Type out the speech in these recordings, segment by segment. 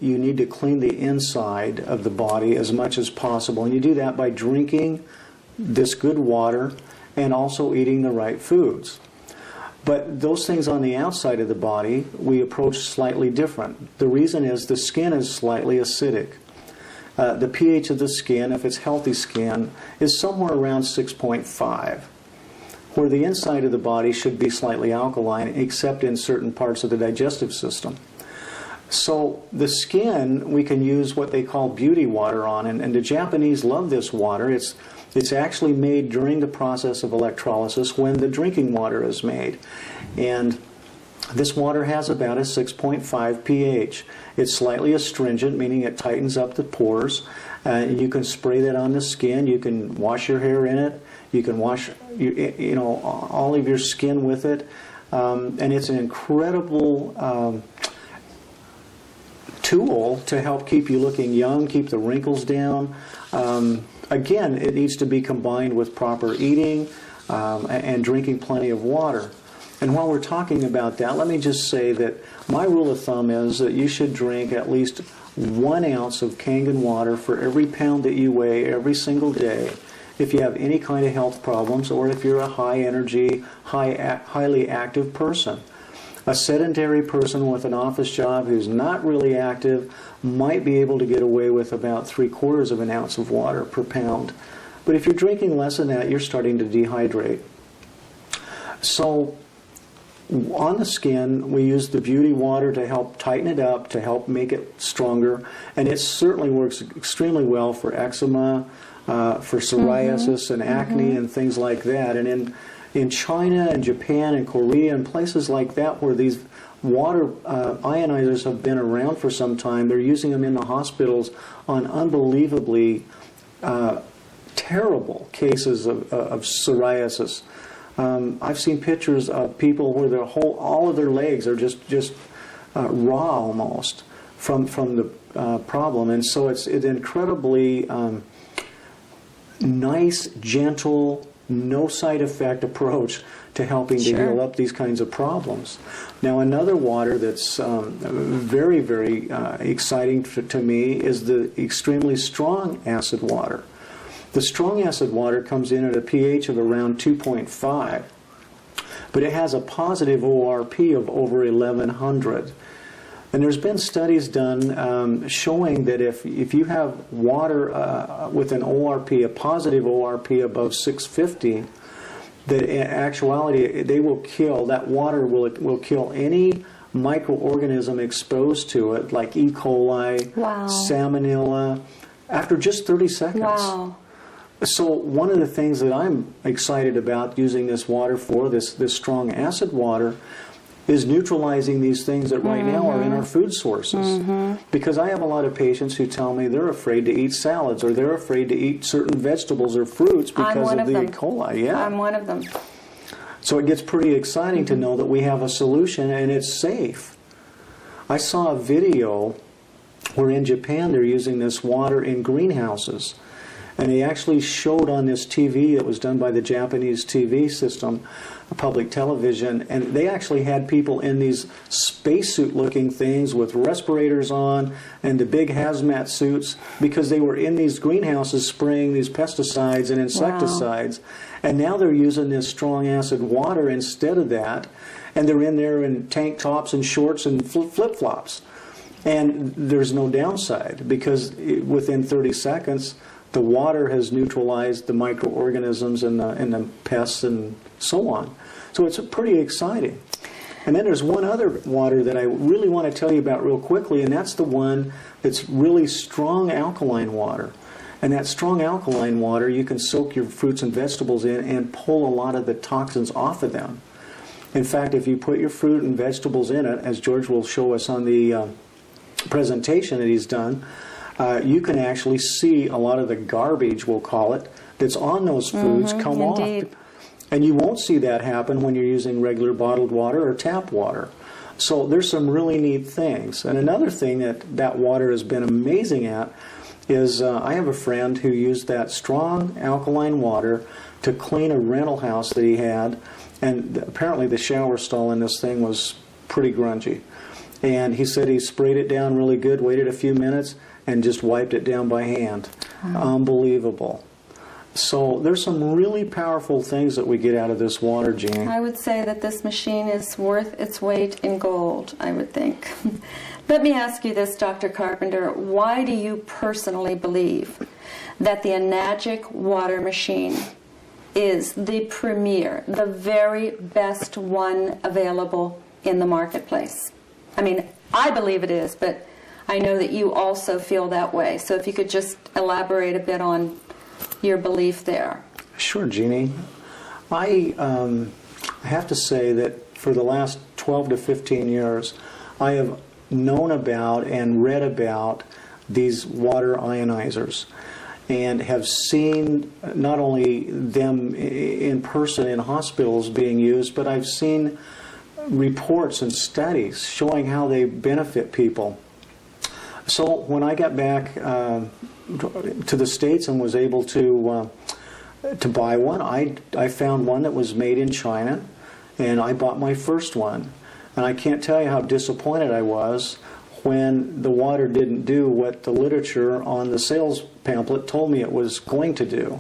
you need to clean the inside of the body as much as possible. And you do that by drinking this good water and also eating the right foods. But those things on the outside of the body, we approach slightly different. The reason is the skin is slightly acidic. The pH of the skin, if it's healthy skin, is somewhere around 6.5, where the inside of the body should be slightly alkaline, except in certain parts of the digestive system. So the skin, we can use what they call beauty water on, and the Japanese love this water. It's actually made during the process of electrolysis when the drinking water is made. And this water has about a 6.5 pH. It's slightly astringent, meaning it tightens up the pores. You can spray that on the skin. You can wash your hair in it. You can wash all of your skin with it. And it's an incredible tool to help keep you looking young, keep the wrinkles down. Again, it needs to be combined with proper eating and drinking plenty of water. And while we're talking about that, let me just say that my rule of thumb is that you should drink at least 1 ounce of Kangen water for every pound that you weigh every single day if you have any kind of health problems or if you're a high energy, highly active person. A sedentary person with an office job who's not really active might be able to get away with about 3/4 of an ounce of water per pound. But if you're drinking less than that, you're starting to dehydrate. So on the skin, we use the beauty water to help tighten it up, to help make it stronger. And it certainly works extremely well for eczema, for psoriasis and acne and things like that. And in China and Japan and Korea and places like that where these water ionizers have been around for some time, they're using them in the hospitals on unbelievably terrible cases of psoriasis. I've seen pictures of people where all of their legs are just raw almost from the problem. And so it's an incredibly nice, gentle, no side effect approach to helping to heal up these kinds of problems. Now, another water that's very, very exciting to me is the extremely strong acid water. The strong acid water comes in at a pH of around 2.5, but it has a positive ORP of over 1100. And there's been studies done showing that if you have water with an ORP, a positive ORP above 650, that in actuality that water will kill any microorganism exposed to it, like E. coli, salmonella, after just 30 seconds. Wow. So one of the things that I'm excited about using this water for, this strong acid water, is neutralizing these things that right now are in our food sources. Because I have a lot of patients who tell me they're afraid to eat salads or they're afraid to eat certain vegetables or fruits because of the E. coli. Yeah. I'm one of them. So it gets pretty exciting to know that we have a solution and it's safe. I saw a video where in Japan they're using this water in greenhouses. And they actually showed on this TV that was done by the Japanese TV system, public television, and they actually had people in these spacesuit-looking things with respirators on and the big hazmat suits because they were in these greenhouses spraying these pesticides and insecticides. And now they're using this strong acid water instead of that, and they're in there in tank tops and shorts and flip-flops. And there's no downside because within 30 seconds, the water has neutralized the microorganisms and the pests and so on. So it's pretty exciting. And then there's one other water that I really want to tell you about real quickly, and that's the one that's really strong alkaline water. And that strong alkaline water, you can soak your fruits and vegetables in and pull a lot of the toxins off of them. In fact, if you put your fruit and vegetables in it, as George will show us on the presentation that he's done, you can actually see a lot of the garbage, we'll call it, that's on those foods come off. And you won't see that happen when you're using regular bottled water or tap water. So there's some really neat things. And another thing that water has been amazing at is I have a friend who used that strong alkaline water to clean a rental house that he had. And apparently the shower stall in this thing was pretty grungy. And he said he sprayed it down really good, waited a few minutes, and just wiped it down by hand. Unbelievable. So there's some really powerful things that we get out of this water, Jeannie. I would say that this machine is worth its weight in gold, I would think. Let me ask you this, Dr. Carpenter. Why do you personally believe that the Enagic water machine is the premier, the very best one available in the marketplace? I mean, I believe it is, but I know that you also feel that way. So if you could just elaborate a bit on your belief there. Sure, Jeannie. I have to say that for the last 12 to 15 years, I have known about and read about these water ionizers and have seen not only them in person in hospitals being used, but I've seen reports and studies showing how they benefit people. So when I got back to the States and was able to buy one, I found one that was made in China, and I bought my first one. And I can't tell you how disappointed I was when the water didn't do what the literature on the sales pamphlet told me it was going to do.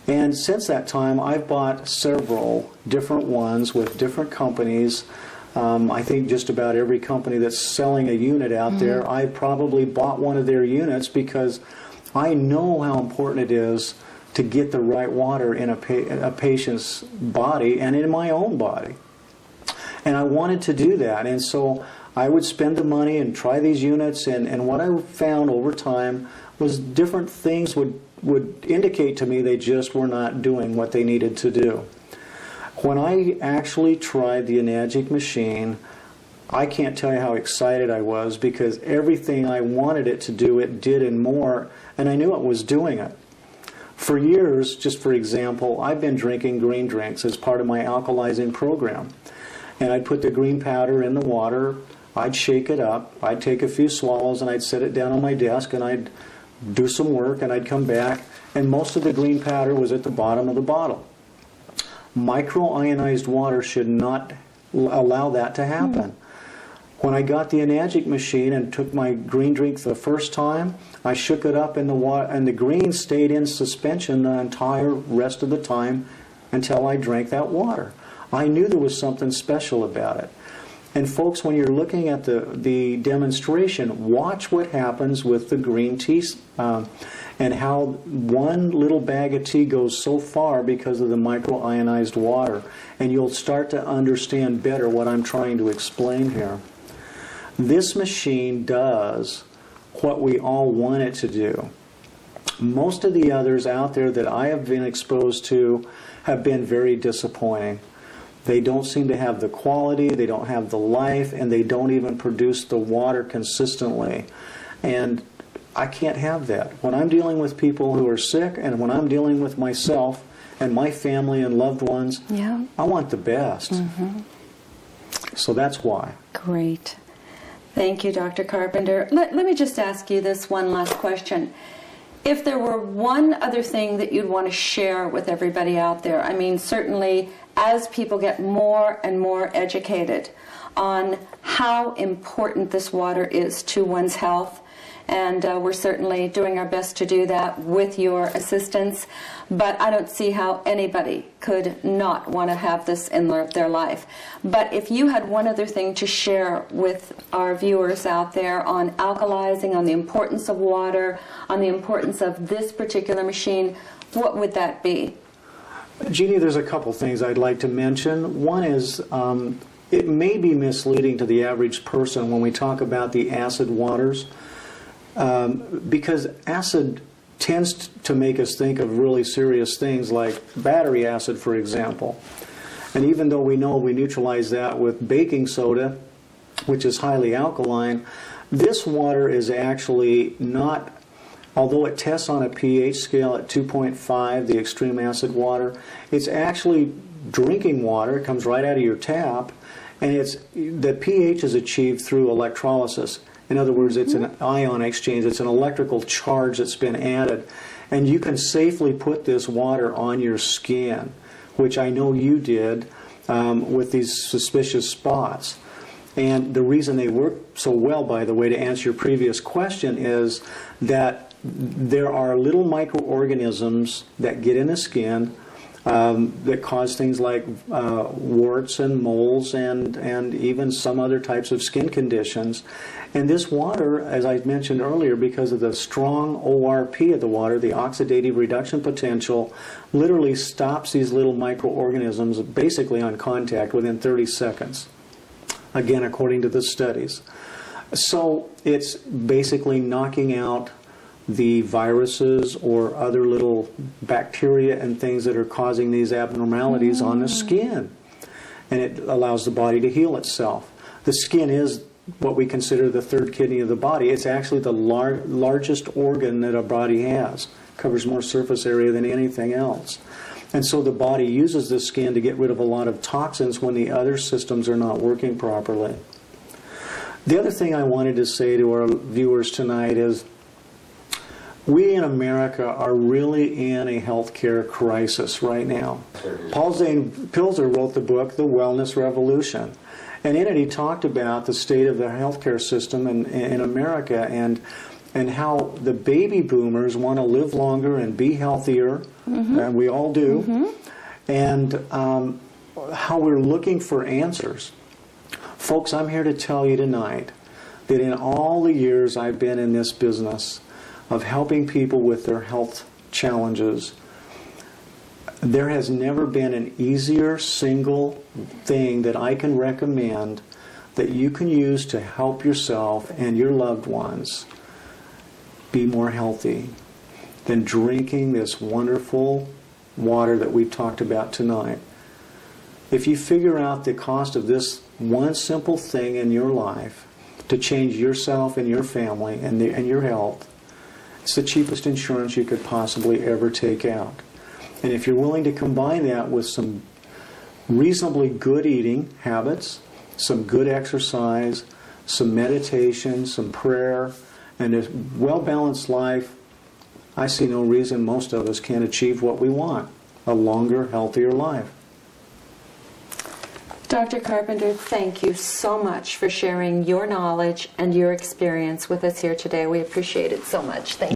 And since that time, I've bought several different ones with different companies. I think just about every company that's selling a unit out there, I've probably bought one of their units because I know how important it is to get the right water in a patient's body and in my own body. And I wanted to do that, and so I would spend the money and try these units, and what I found over time was different things would indicate to me they just were not doing what they needed to do. When I actually tried the Enagic machine, I can't tell you how excited I was because everything I wanted it to do, it did and more, and I knew it was doing it. For years, just for example, I've been drinking green drinks as part of my alkalizing program. And I'd put the green powder in the water, I'd shake it up, I'd take a few swallows, and I'd set it down on my desk, and I'd do some work, and I'd come back, and most of the green powder was at the bottom of the bottle. Microionized water should not allow that to happen. When I got the Enagic machine and took my green drink the first time, I shook it up in the water, and the green stayed in suspension the entire rest of the time until I drank that water. I knew there was something special about it. And folks, when you're looking at the demonstration, watch what happens with the green tea and how one little bag of tea goes so far because of the microionized water. And you'll start to understand better what I'm trying to explain here. This machine does what we all want it to do. Most of the others out there that I have been exposed to have been very disappointing. They don't seem to have the quality, they don't have the life, and they don't even produce the water consistently. And I can't have that. When I'm dealing with people who are sick and when I'm dealing with myself and my family and loved ones, I want the best. So that's why. Great. Thank you, Dr. Carpenter. Let me just ask you this one last question. If there were one other thing that you'd want to share with everybody out there, I mean, certainly as people get more and more educated on how important this water is to one's health, and we're certainly doing our best to do that with your assistance, but I don't see how anybody could not want to have this in their life. But if you had one other thing to share with our viewers out there on alkalizing, on the importance of water, on the importance of this particular machine, what would that be? Jeannie, there's a couple things I'd like to mention. One is it may be misleading to the average person when we talk about the acid waters. Because acid tends to make us think of really serious things like battery acid, for example. And even though we know we neutralize that with baking soda, which is highly alkaline, this water is actually not, although it tests on a pH scale at 2.5, the extreme acid water, it's actually drinking water. It comes right out of your tap, and the pH is achieved through electrolysis. In other words, it's an ion exchange. It's an electrical charge that's been added. And you can safely put this water on your skin, which I know you did with these suspicious spots. And the reason they work so well, by the way, to answer your previous question, is that there are little microorganisms that get in the skin that cause things like warts and moles and even some other types of skin conditions. And this water, as I mentioned earlier, because of the strong ORP of the water, the oxidative reduction potential, literally stops these little microorganisms basically on contact within 30 seconds. Again, according to the studies. So it's basically knocking out the viruses or other little bacteria and things that are causing these abnormalities on the skin. And it allows the body to heal itself. The skin is what we consider the third kidney of the body. It's actually the largest organ that a body has. It covers more surface area than anything else. And so the body uses the skin to get rid of a lot of toxins when the other systems are not working properly. The other thing I wanted to say to our viewers tonight is we in America are really in a healthcare crisis right now. Paul Zane Pilzer wrote the book, The Wellness Revolution. And in it he talked about the state of the healthcare system in America and how the baby boomers want to live longer and be healthier, and we all do, and how we're looking for answers. Folks, I'm here to tell you tonight that in all the years I've been in this business of helping people with their health challenges, there has never been an easier single thing that I can recommend that you can use to help yourself and your loved ones be more healthy than drinking this wonderful water that we've talked about tonight. If you figure out the cost of this one simple thing in your life to change yourself and your family and your health, it's the cheapest insurance you could possibly ever take out. And if you're willing to combine that with some reasonably good eating habits, some good exercise, some meditation, some prayer, and a well-balanced life, I see no reason most of us can't achieve what we want, a longer, healthier life. Dr. Carpenter, thank you so much for sharing your knowledge and your experience with us here today. We appreciate it so much. Thank you.